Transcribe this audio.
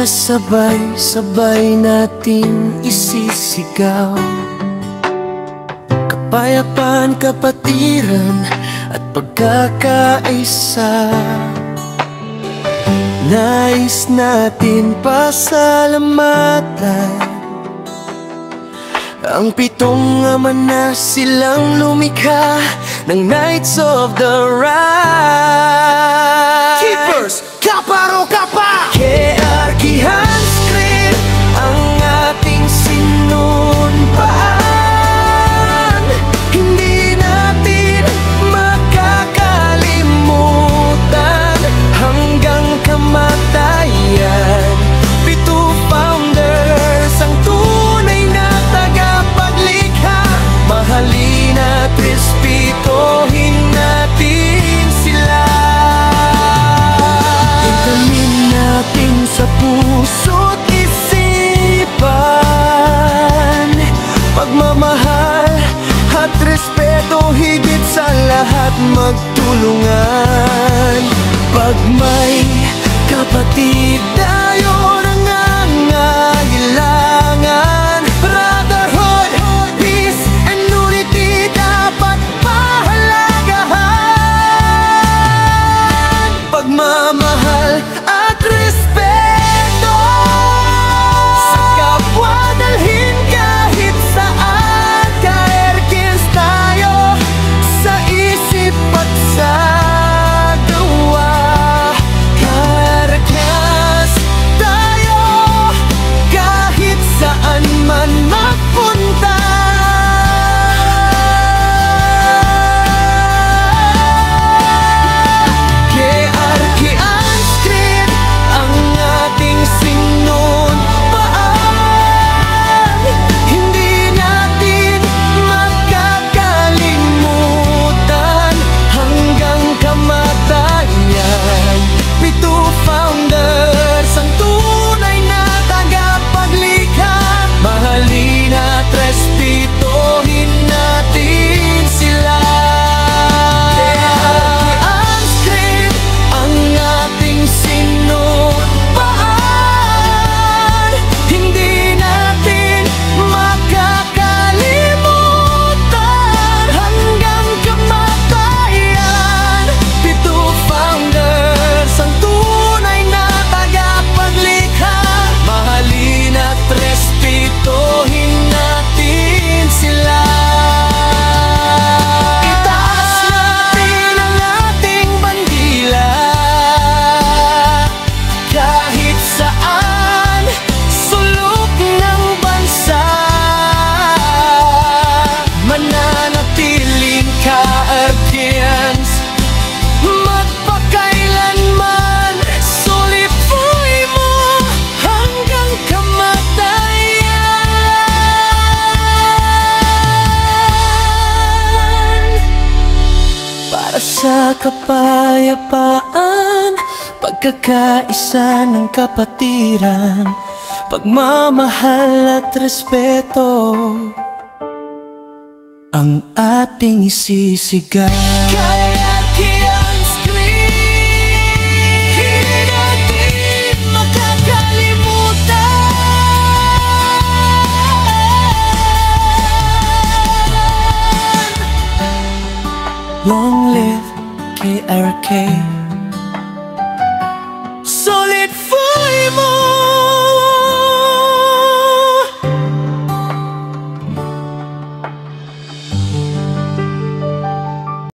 Sabay-sabay natin isisigaw kapayapaan, kapatiran at pagkakaisa. Nais natin pasalamatan ang pitong ama na silang lumikha ng Knights of the Ride. Keepers, Kaparo Kapa! Kearkihan Script ang ating sinumpaan. Hindi natin makakalimutan hanggang kamatayan. Pito founders ang tunay na tagapaglikha. Mahalin at respetohin natin sila. Itanim natin sa puso't isipan pagmamahal at respeto, higit sa lahat magtulungan. Pag may kapatid tayo nangangailangan, brotherhood, peace and unity dapat pahalagahan. Pagmamahal at respeto sa kapwa, dalhin kahit saan. Ka-Erkins tayo sa isip at sa gawa. Ka-Erkins tayo kahit saan man magpunta. Kearkihan Script ang ating sinumpaan. Hindi natin makakalimutan hanggang kamatayan. Pito founders ang tunay na tagapaglikha. Mahalin at respetohin natin sila. Kearkihan Script ang ating sinumpaan. Hindi natin makakalimutan hanggang kamatayan. Pito founders ang tunay na tagapaglikha. Mahalin at respetohin natin sila. Itaas natin ang ating bandila kahit saan sulok ng bansa. Mananatiling Ka-Erkins magpakailanman. Sulit buhay mo hanggang kamatayan. Para sa kapayapaan, pagkakaisa ng kapatiran, pagmamahal at respeto ang ating isisigaw. Kearkihan Script, hindi natin makakalimutan. Long live KRK.